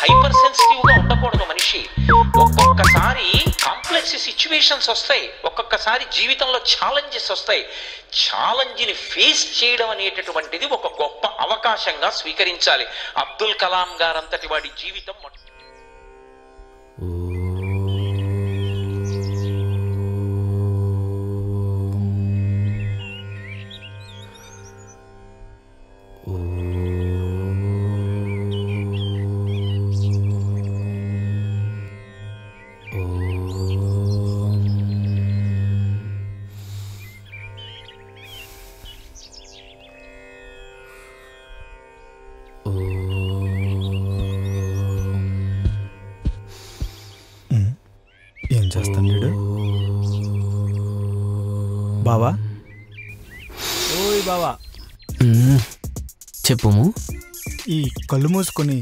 Hyper సెన్సిటివ్గా ఉండకూడదు మనిషి. ఒక్కొక్కసారి కాంప్లెక్స్ సిచ్యువేషన్స్ వస్తాయి, ఒక్కొక్కసారి జీవితంలో ఛాలెంజెస్ వస్తాయి. ఛాలెంజ్ని ఫేస్ చేయడం అనేటటువంటిది ఒక గొప్ప అవకాశంగా స్వీకరించాలి. అబ్దుల్ కలాం గారంతటి వాడి జీవితం ఏం చేస్తాడు బావా? ఓయ్ బావా, చెప్పుము. ఈ కళ్ళు మూసుకొని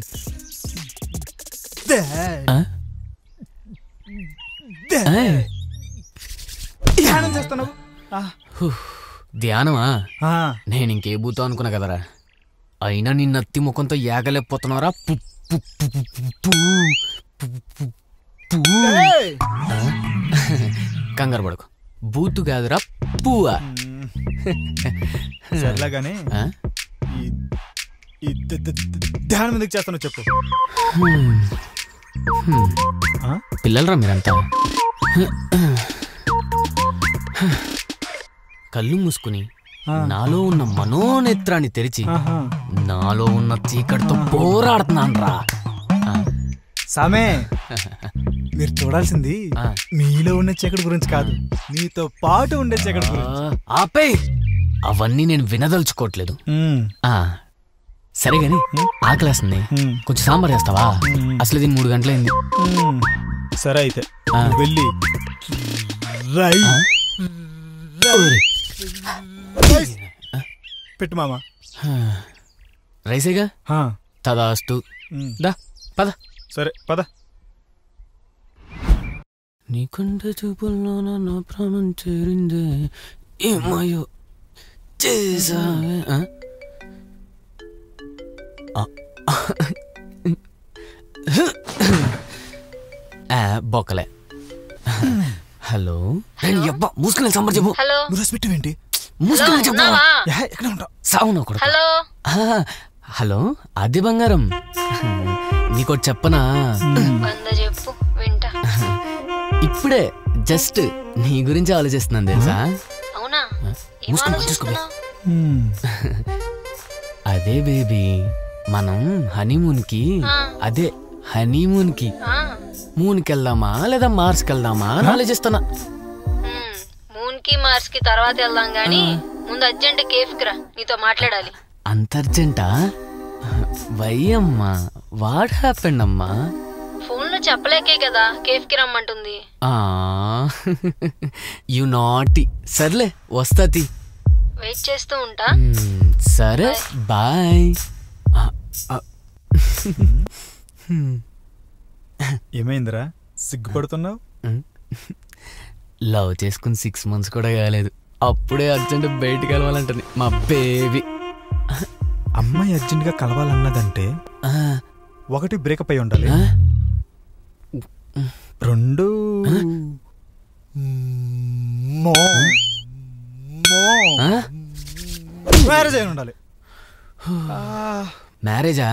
ధ్యానం చేస్తున్నావు. ధ్యానమా? నేను ఇంకే భూతం అనుకున్నా కదరా. అయినా నీ నత్తి ముఖంతో ఏగలేకపోతున్నారా? కంగారు పడకు, బూతు కాదురా పువ్వా. సర్లాగానే ధ్యానం ఎందుకు చేస్తాను చెప్పు. పిల్లలరా మీరంతా. కళ్ళు మూసుకుని నాలో ఉన్న మనోనేత్రాన్ని తెరిచి నాలో ఉన్న చీకటితో పోరాడుతున్నాను రా. సామే, మీరు చూడాల్సింది మీలో ఉన్న చీకటి గురించి కాదు, మీతో పాటు ఉండే చీకటి గురించి. ఆపే, అవన్నీ నేను వినదలుచుకోవట్లేదు. సరే గాని ఆకలేస్తుంది, కొంచెం సాంబార్ చేస్తావా? అసలు దీని 3 గంటలైంది. సరే అయితే వెళ్ళి పెట్టు మామ. రైసేగా? తదాస్తు. దా పద. సరే పద. నీకంటే చూపుల్లో నా ప్రాణం చేరిందే, ఏమయ్యో చేసావే. బొక్కలే. హలో, మూసుకునే సంబర్ చెప్పు. పెట్టేంటి? మూసుకునే చెప్పు. సావునా కొడుకు. హలో, అది బంగారం. నీకోటి చెప్పనా? ఇప్పుడే జస్ట్ నీ గురించి ఆలోచిస్తున్నాను తెలుసా. అదే బేబీ, మనం హనీమూన్కి మూన్కి వెళ్దామా లేదా మార్స్కి వెళ్దామా అని ఆలోచిస్తున్నా. మూన్కి మార్స్కి తర్వాత వెళ్దాం గానీ ముందు అర్జెంట్ కేఫ్కి రా, నీతో మాట్లాడాలి. అంత అర్జెంటా? వై అమ్మా, వాట్ హ్యాపెండ్ అమ్మా? ఫోన్లో చెప్పలేకే కదా కేఫ్కి రమ్మంటుంది. యు నాటి. సర్లే వస్తాతి, వెయిట్ చేస్తూ ఉంటా. సరే బాయ్. ఏమైందిరా, సిగ్గుపడుతున్నావు? లవ్ చేసుకుని 6 months కూడా కాలేదు, అప్పుడే అర్జెంట్ బయటికి వెళ్ళాలంటుంది మా బేబీ. అమ్మాయి అర్జెంట్ గా కలవాలన్నదంటే 1 బ్రేకప్ అయి ఉండాలి, 2 మ్యారేజ్ అయి ఉండాలి. మ్యారేజా?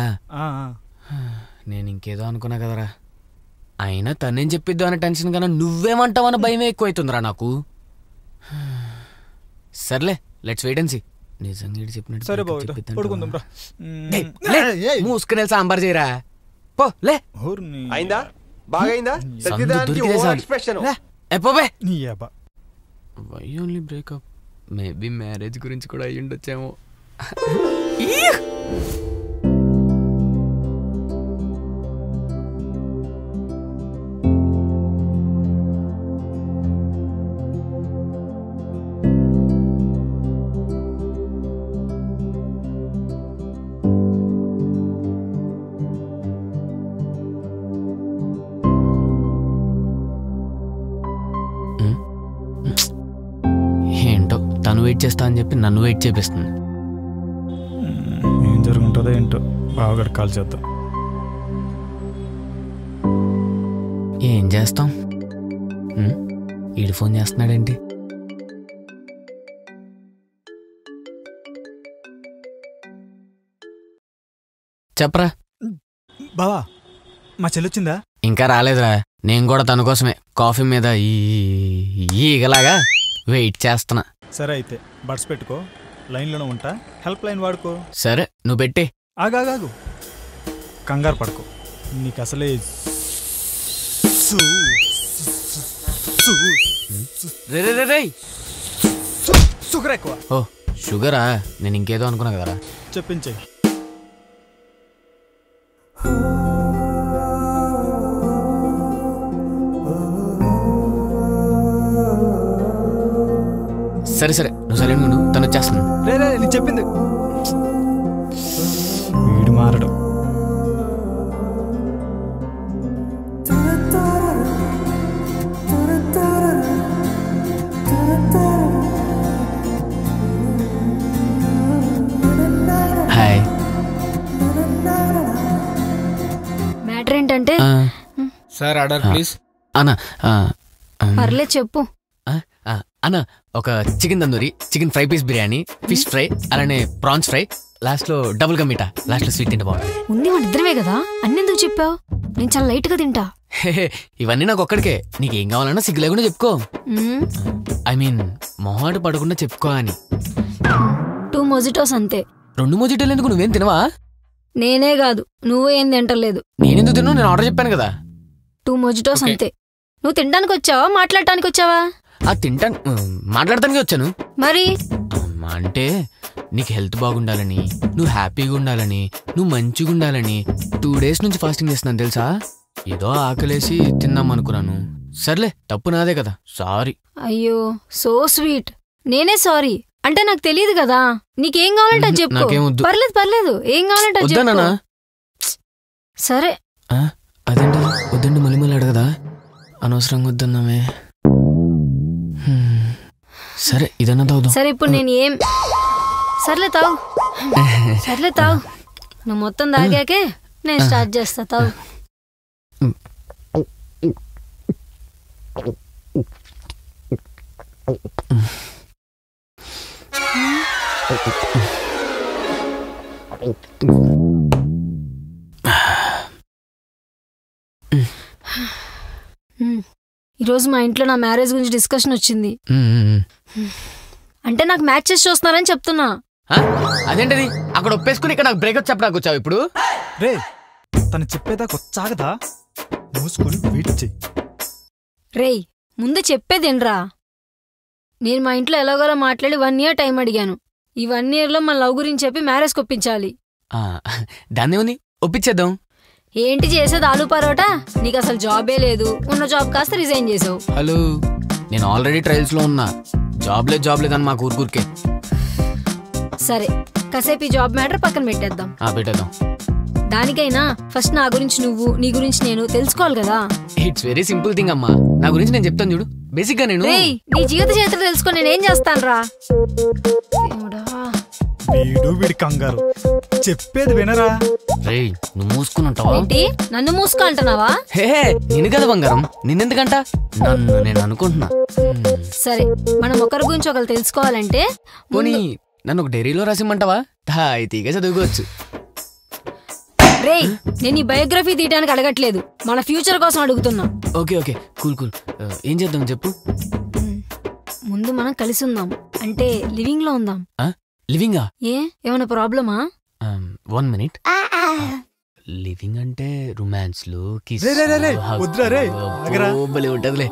నేను ఇంకేదో అనుకున్నా కదరా. అయినా తనేం చెప్పిద్దు అనే టెన్షన్ కన్నా నువ్వేమంటావన్న భయమే ఎక్కువైతుందిరా నాకు. సర్లే, లెట్స్ వెయిట్ అండ్ సీ. నిజంగా చెప్పినట్టు మూసుకునే సాంబార్ చేయరా పో. లే, అయిందా? బాగైందా? Why only breakup? Maybe marriage గురించి కూడా అయ్యి ఉండొచ్చేమో. ఏంటో తను వెయిట్ చేస్తా అని చెప్పి నన్ను వెయిట్ చేపిస్తుంది. ఏం జరుగుతుందో ఏంటో, బాగా కాల్ చేద్దాం. ఏం చేస్తాం? ఈడు ఫోన్ చేస్తున్నాడేంటి? చెప్పరా బావా మా చెల్లొచ్చిందా? ఇంకా రాలేదురా. నేను కూడా తన కోసమే కాఫీ మీద ఈగలాగా వెయిట్ చేస్తున్నా. సరే అయితే బడ్స్ పెట్టుకో, లైన్లోనే ఉంటా, హెల్ప్ లైన్ వాడుకో. సరే నువ్వు పెట్టే. ఆగాగాగు, కంగారు పడుకో, నీకు అసలే షుగర్ ఎక్కువ. ఓ షుగరా? నేను ఇంకేదో అనుకున్నా కదరా. చెప్పించే. సరే సరే నువ్వు సరే నువ్వు తను వచ్చేస్తాను. రే నేను చెప్పింది వీడు మారడం. హాయ్. మ్యాటర్ ఏంటంటే సార్ ఆర్డర్ ప్లీజ్. అన్నా పర్లేదు చెప్పు. అన్న ఒక chicken tandoori, chicken fry piece biryani, fish fry, అలానే ప్రాన్స్ ఫ్రై, లాస్ట్ లో డబుల్ గా మీఠా, లాస్ట్ లో స్వీట్ తింటే బాగుంటుంది. ఉంది మన ఇద్దరమే కదా, అన్నెందుకు చెప్పావు? నేను చాలా లైట్ గా తింటా. ఇవన్నీ నాకు ఒక్కడికే, నీకేం కావాలన్నా సిగ్గు లేకుండా చెప్పుకో. ఐ మీన్ మొహాట పడకుండా చెప్పుకో అని. 2 మొజిటోస్ అంతే. 2 మొజిటోలు ఎందుకు? నువ్వేం తినవా? నేనే కాదు నువ్వు ఏం తింటలేదు. నేనెందుకు తిన్నా? నేను ఆర్డర్ చెప్పాను కదా. 2 మొజిటోస్ అంతే. నువ్వు తినడానికి వచ్చావా మాట్లాడటానికి వచ్చావా? తింటాను, మాట్లాడటానికి వచ్చాను. మరి అంటే నీకు హెల్త్ బాగుండాలని, నువ్వు హ్యాపీగా ఉండాలని, నువ్వు మంచిగా ఉండాలని 2 days నుంచి ఫాస్టింగ్ చేస్తున్నాను తెలుసా. ఏదో ఆకలేసి తిందాం అనుకున్నాను. సర్లే తప్పు నాదే కదా, సారీ. అయ్యో సో స్వీట్. నేనే సారీ అంటే నాకు తెలియదు కదా. నీకేం కావాలంటే అది చెప్పు. నాకేమొద్దు. పర్లేదు పర్లేదు, ఏం కావాలంటే అది వద్దానా? చెప్పు. సరే. అదేంటి వద్దండి మళ్ళీ మళ్ళీ అడగదా? అనవసరంగా వద్దన్నామే. సరే ఇదన్నా తాగుదాం. సరే ఇప్పుడు నేను ఏం సర్లే తాగు. సర్లే తాగు. నువ్వు మొత్తం తాగాకే నేను స్టార్ట్ చేస్తా. తాగు. ఈరోజు మా ఇంట్లో నా మ్యారేజ్ గురించి డిస్కషన్ వచ్చింది. అంటే నాకు మ్యాచ్ చేసి చూస్తున్నారని చెప్తున్నా. అదేంటది? అక్కడ ఒప్పేసుకుని ఇక్కడ నాకు బ్రేకప్ చెప్పడానికి వచ్చావు ఇప్పుడు? రే తను చెప్పేదాకా వచ్చాగదా, మూసుకొని వెయిట్ చెయ్యి. రేయ్ ముందు చెప్పేదేనరా. నేను మా ఇంట్లో ఎలాగోలా మాట్లాడి 1 year టైం అడిగాను. ఈ 1 yearలో మన లవ్ గురించి చెప్పి మ్యారేజ్ కొప్పించాలి. దాన్నే ఉంది, ఒప్పించేద్దాం. ఏంటి చేసేది? ఆలు పరోటా? నీకు అసలు జాబే లేదు, ఉన్న జాబ్ కాస్త రిజైన్ చేసావు. హలో, నేను ఆల్రెడీ ట్రయల్స్ లో ఉన్నా. జాబ్ లేదని మా ఊరికే. సరే కాసేపు ఈ జాబ్ మ్యాటర్ పక్కన పెట్టేద్దాం. పెట్టేద్దాం. దానికైనా ఫస్ట్ నా గురించి నువ్వు, నీ గురించి నేను తెలుసుకోవాలి కదా. ఇట్స్ వెరీ సింపుల్ థింగ్ అమ్మా. నా గురించి నేను చెప్తాను చూడు. బేసిక్ గా నేను నీ జీవిత చరిత్ర తెలుసుకొని నేనేం చేస్తాను రా. వీడి కంగారు చెప్పేది వినరా. రేయ్ నువ్వు మూసుకుని ఉంటావా? ఏంటి నన్ను మూసుకో అంటున్నావా? హే నిన్ను కదా బంగారం, నిన్నెందుకంట? నన్ను నేను అనుకుంటున్నా. సరే మనం ఒకరి గురించి ఒకరు తెలుసుకోవాలంటే పోనీ నన్ను ఒక డైరీలో రాసిమ్మంటావా? తాయితీగా చదువుకోవచ్చు. రేయ్ నేను ఈ బయోగ్రఫీ తీయడానికి అడగట్లేదు, మన ఫ్యూచర్ కోసం అడుగుతున్నా. Okay okay cool cool. ఏం చేద్దాం చెప్పు. ముందు మనం కలిసి ఉందాం, అంటే లివింగ్ లో ఉందాం. లివింగా? ఏమైనా ప్రాబ్లమా? 1 minute. లివింగ్ అంటే రొమాన్స్ లో ఉంటదిలే.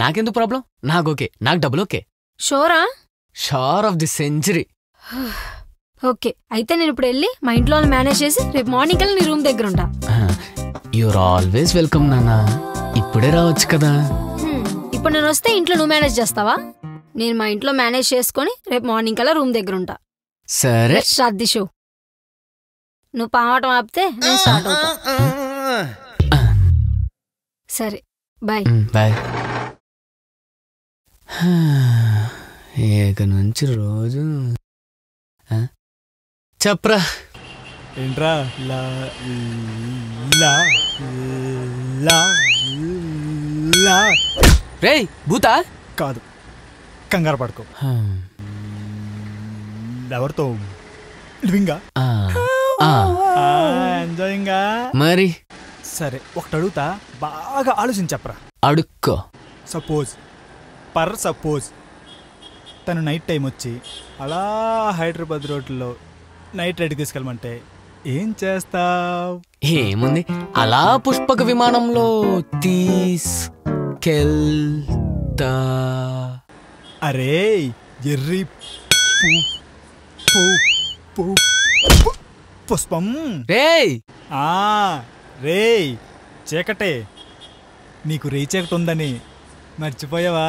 నాకెందుకు ప్రాబ్లం? నాకు ఓకే, నాకు డబుల్ ఓకే. షోరా? Show of the century. Okay అయితే నేను ఇప్పుడు వెళ్ళి మా ఇంట్లో మేనేజ్ చేసి రేపు మార్నింగ్ కల్లా నీ రూమ్ దగ్గర ఉంటా. యూర్ ఆల్వేస్ వెల్కమ్ నాన్న. ఇప్పుడే రావచ్చు కదా. ఇప్పుడు నేను వస్తే ఇంట్లో నువ్వు మేనేజ్ చేస్తావా? నేను మా ఇంట్లో మేనేజ్ చేసుకుని రేపు మార్నింగ్ కల్లా రూమ్ దగ్గర ఉంటా. సరే స్టార్ట్ ది షో. నువ్వు పావటం ఆపితే నేను స్టార్ట్ అవుతా. సరే బాయ్. బాయ్. ఇక నుంచి రోజు చెప్పరా. ఏంట్రా లా లా లా రేయ్ భూతా కాదు, కంగారు పడుకో. ఎవరితో? లివింగా? ఎంజాయింగా? మరి సరే, ఒకటి అడుగుతా, బాగా ఆలోచించి చెప్పరా. అడుక్కో. సపోజ్ తను నైట్ టైం వచ్చి అలా హైదరాబాద్ రోడ్లో నైట్ రైడ్కి తీసుకెళ్ళమంటే ఏం చేస్తావ్? ఏముంది, అలా పుష్పక విమానంలో తీసుకెళ్తా. అరే ఎర్రి పుష్పం. రేయ్ రేయ్ చీకటే, నీకు రేయి చీకటి ఉందని మర్చిపోయావా?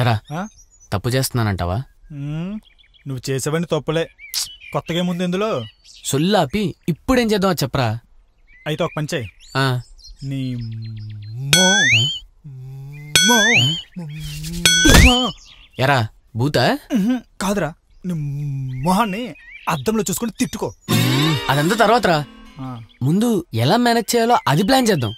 ఎరా తప్పు చేస్తున్నానంటావా? నువ్వు చేసేవని తప్పులే, కొత్తగా ముందు ఇందులో సొల్లాపి ఇప్పుడేం చేద్దామో చెప్పరా. అయితే ఒక పని చేయి, ఆ, నీ ఎరా భూత కాదురా, నీ మొహాన్ని అద్దంలో చూసుకొని తిట్టుకో. అదంతా తర్వాతరా, ముందు ఎలా మేనేజ్ చేయాలో అది ప్లాన్ చేద్దాం.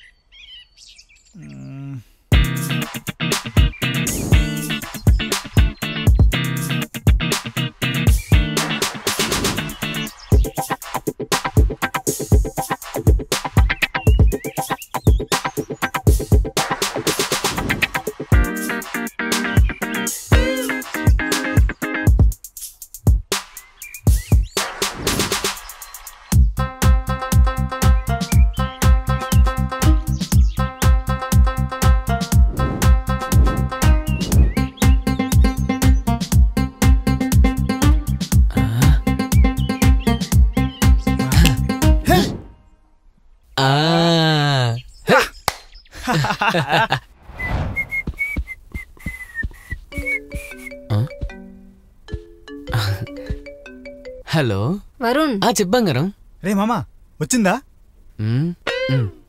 హలో వరుణ్. చెప్పంగారం. రే మామా వచ్చిందా?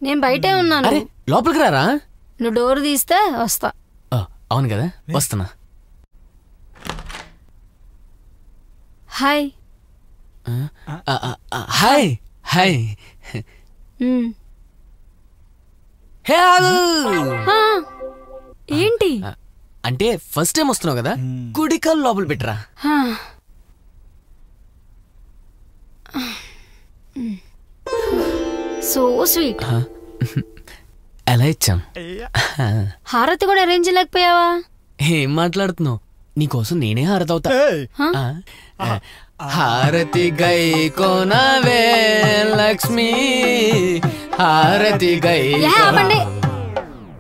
నేను బయటే ఉన్నాను. అరే లోపలికి రారా. నువ్వు డోర్ తీస్తే వస్తా. అవును కదా, వస్తున్నా. హాయ్. Hi hi. ఏంటి అంటే ఫస్ట్ టైం వస్తున్నావు కదా, కుడికాలు లోపల పెట్టరా. So sweet. ఎలా ఇచ్చాం? హారతి కూడా అరేంజ్ చేయలేకపోయావా? ఏం మాట్లాడుతున్నావు, నీకోసం నేనే హారతి అవుతా. హారతి గై కోనవే లక్ష్మి, హారతి గై.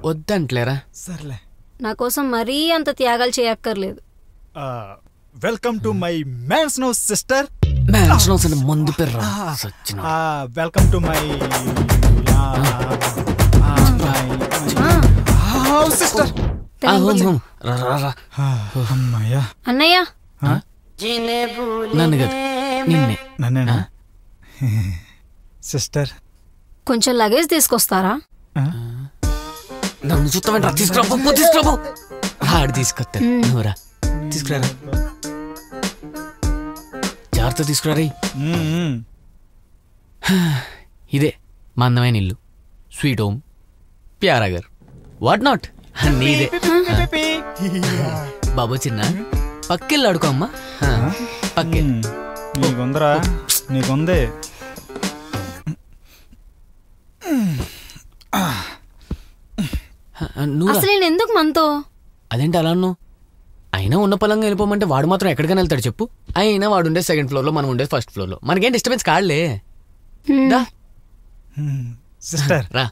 వద్దంట్లేరా. సర్లే, నా కోసం మరీ అంత త్యాగాలు చేయక్కర్లేదు. Welcome to my mans now sister. ముందు పెర్రా. Welcome to my sister. అన్నయ్య. నన్ను కదా, నిన్నే. నన్నేనా? సిస్టర్ కొంచెం లగేజ్ తీసుకొస్తారా? నన్ను చూస్తామంటారా? తీసుకురాబో. ఆడు తీసుకొస్తా. నువ్వురా తీసుకురారా, జాగ్రత్త తీసుకురారీ. ఇదే మా అందమైన ఇల్లు, స్వీట్ హోమ్, ప్యారాగర్, వాట్ నాట్ నీదే. బాబు చిన్న పక్కెళ్ళి ఆడుకో అమ్మా. పక్కే నీకుందరా, నీకుందే. అసలు నేను ఎందుకు మనతో? అదేంటి అలా అన్నావు? అయినా ఉన్న పొలంగా వెళ్ళిపోమంటే వాడు మాత్రం ఎక్కడికైనా వెళ్తాడు చెప్పు. అయినా వాడు ఉండే సెకండ్ ఫ్లోర్ లో, మనం ఉండే ఫస్ట్ ఫ్లోర్ లో, మనకేం డిస్టర్బెన్స్ కాదులే. సిస్టర్ రా.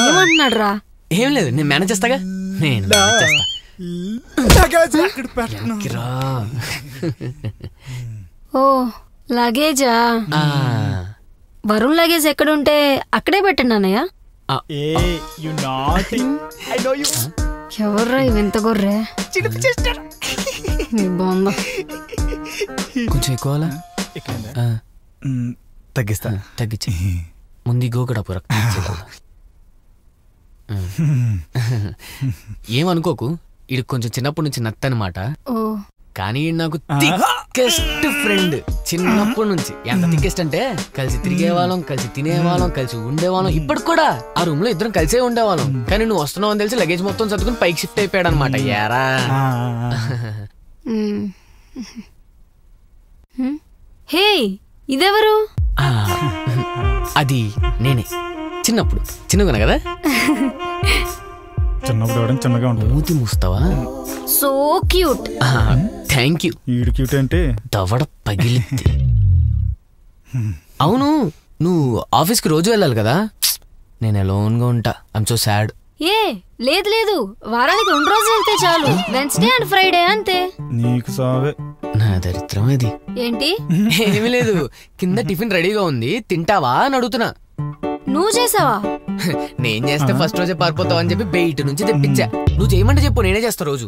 ఏమంటున్నాడు రా? ఏం లేదు, నేను మేనేజ్ చేస్తాగా. నేను చేస్తా. ఓ లగేజా? వరుణ్ లగేజ్ ఎక్కడుంటే అక్కడే పెట్టండి అన్నయ్య. ఎవర్రా ఇవెంత గొర్రె? బాగుందా? కొంచెం ఎక్కువ తగ్గిస్తా. తగ్గించి ముందు గోకడపు రక్తం ఏమనుకోకు, ఇది కొంచెం చిన్నప్పటి నుంచి నత్తనమాట. కానీ నాకు థిక్కెస్ట్ ఫ్రెండ్ చిన్నప్పటి నుంచి. ఎంత థిక్కెస్ట్ అంటే కలిసి తిరిగేవాళ్ళం, కలిసి తినేవాళ్ళం, కలిసి ఉండేవాళ్ళం. ఇప్పటికి కూడా ఆ రూమ్ లో ఇద్దరం కలిసే ఉండేవాళ్ళం. కానీ నువ్వు వస్తున్నావు అని తెలిసి లగేజ్ మొత్తం చదువుకుని పైకి షిఫ్ట్ అయిపోయాడు అనమాట. యారా హే, ఇదెవరు? అది నేనే. చిన్నప్పుడు చిన్నగా కదా. చిన్నప్పుడు చిన్నగా ఉంటుంది. మూతి మూస్తావా? So cute. Thank you. ఈడు క్యూట్ అంటే దవడ పగిలిద్ది. అవును, నువ్వు ఆఫీస్కి రోజు వెళ్ళాలి కదా. నేను అలోన్ గా ఉంటా. I'm so sad. ఏ లేదు లేదు, వారానికి 2 రోజులు వెళ్తే చాలు. వెన్స్డే అండ్ ఫ్రైడే అంతే. నీకు సావే. నా దరిద్రం అది. ఏంటి? ఏమీ లేదు, కింద టిఫిన్ రెడీగా ఉంది, తింటావా అని అడుగుతున్నా. నువ్వు చేసావా? నేను చేస్తే ఫస్ట్ రోజే పారిపోతావు అని చెప్పి బయట నుంచి తెప్పించా. నువ్వు చేయమంటే చెప్పు, నేనే చేస్తా రోజు.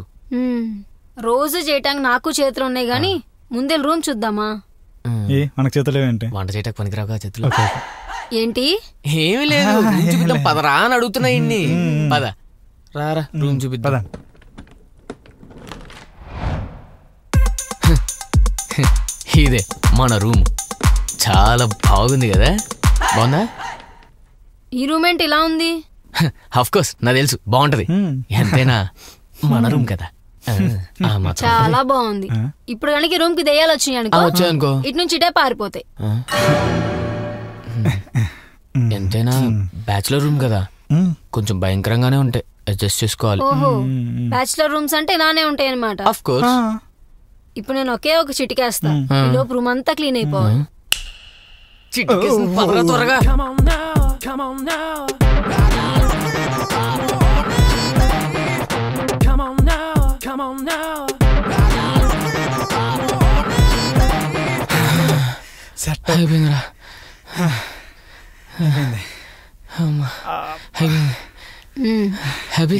రోజు చేయటానికి నాకు చేతులు ఉన్నాయి గాని ముందే రూమ్ చూద్దామా? మనకు చేతులు ఏంటి? వంట చేయటానికి పనికిరావుగా చేతులు. ఏంటి? ఏమీ లేదు, రూమ్ చూపిద్దాం పదరా అని అడుగుతున్నా. ఇన్ని పద రారా, రూమ్ చూపిద్దాం. ఇదే మన రూమ్. చాలా బాగుంది కదా. బాగుందా? ఈ రూమ్ ఏంటి ఇలా ఉంది? ఆఫ్ కోర్స్ నాకు తెలుసు బాగుంటది. ఎంతైనా మన రూమ్ కదా. చాలా బాగుంది. ఇప్పుడు కనుక రూమ్ కి దెయ్యాలు వచ్చాయనుకో ఇటు నుంచి ఇటే పారిపోతాయి. ఎంతైనా బ్యాచులర్ రూమ్ కదా, కొంచెం భయంకరంగానే ఉంటాయి. అడ్జస్ట్ చేసుకోవాలి. ఓహో, బ్యాచులర్ రూమ్స్ అంటే ఇలానే ఉంటాయి అన్నమాట. Of course. ఇప్పుడు నేను ఒకే ఒక చిటికేస్తా, లోపు రూమ్ అంతా క్లీన్ అయిపోవాలి. చిటికేసిన పదరా త్వరగా. అయిపోయిందిరా. హ్యాపీ.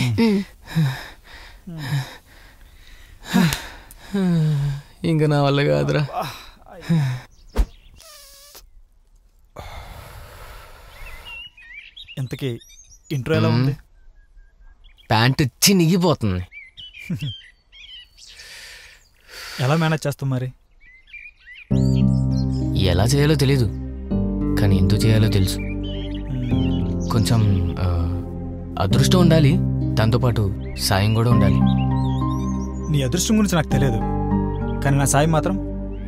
ఇంకా నా వల్ల కాదురా. ఇంతకీ ఇంట్రో ఎలా ఉంది? ప్యాంట్ చినిగిపోతుంది. ఎలా మేనేజ్ చేస్తాం మరి? ఎలా చేయాలో తెలీదు, కానీ ఎందుకు చేయాలో తెలుసు. కొంచెం అదృష్టం ఉండాలి, దాంతోపాటు సాయం కూడా ఉండాలి. నీ అదృష్టం గురించి నాకు తెలియదు, కానీ నా సాయం మాత్రం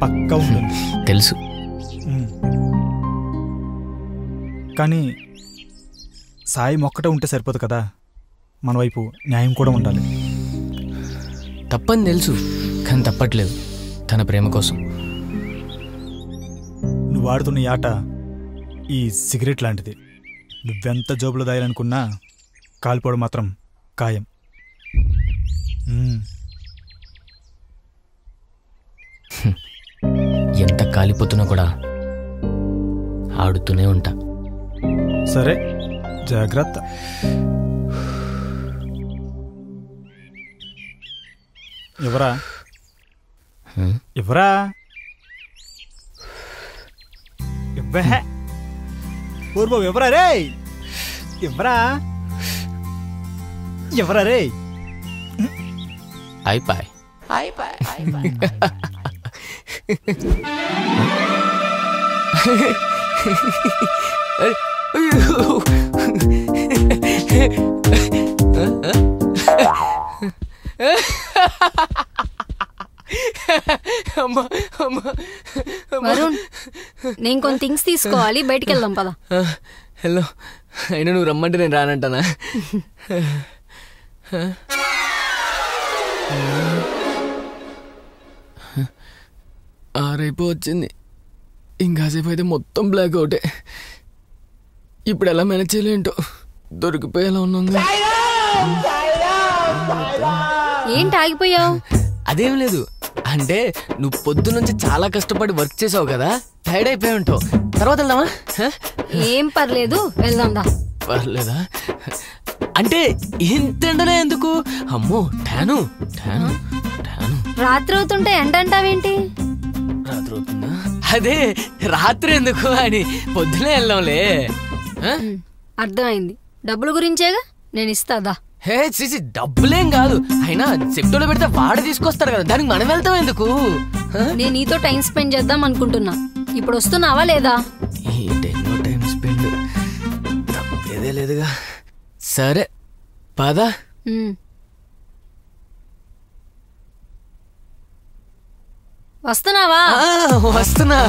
పక్కా ఉంటుంది. తెలుసు. కానీ సాయం ఒక్కటే ఉంటే సరిపోదు కదా, మన వైపు న్యాయం కూడా ఉండాలి. తప్పని తెలుసు, కానీ తప్పట్లేదు తన ప్రేమ కోసం. నువ్వు వాడుతున్న ఈ ఆట ఈ సిగరెట్ లాంటిది. నువ్వెంత జోబులో దాయాలనుకున్నా కాలిపోవడం మాత్రం ఖాయం. ఎంత కాలిపోతున్నా కూడా ఆడుతూనే ఉంటా. సరే, జాగ్రత్త. ఎవరా ఎవరా పూర్వం ఎవరా రే? ఎవరా ఎవరా రే? అయిపోయి వరుణ్, నేను కొన్ని థింగ్స్ తీసుకోవాలి, బయటికి వెళ్దాం పద. హలో, అయినా నువ్వు రమ్మంటే నేను రానంటానా? ఆరైపో వచ్చింది, ఇంకాసేపు అయితే మొత్తం బ్లాక్ అవుటే. ఇప్పుడు ఎలా మేనేజ్ చేయలేంటో, దొరికిపోయేలా ఉన్నాగా. ఏంటి ఆగిపోయావు? అదేం లేదు, అంటే నువ్వు పొద్దు నుంచి చాలా కష్టపడి వర్క్ చేసావు కదా, టైర్డ్ అయిపోయి ఉంటావు. తర్వాత వెళ్దామా? ఏం పర్లేదు, వెళ్దాందా. పర్లేదా? అంటే ఇంత ఎండలే ఎందుకు? అమ్మో, టాను టాను టాను. రాత్రి అవుతుంటే ఎండ అంటావేంటి? రాత్రి అవుతుందా? అదే రాత్రి ఎందుకు అని పొద్దునే వెళ్దాంలే. అర్థమైంది. డబ్బుల గురించేగా, నేను ఇస్తాదా. హే సిసి, డబ్బులేం కాదు. అయినా సెప్టోలో పెడితే వాడ తీసుకొస్తారు కదా, దానికి మనం వెళ్తాం ఎందుకు? నేను నీతో టైం స్పెండ్ చేద్దాం అనుకుంటున్నా. ఇప్పుడు వస్తున్నావా లేదా? ఈ టైం స్పెండ్ తప్పేదే లేదుగా. సరే పద. వస్తున్నావా? వస్తున్నా.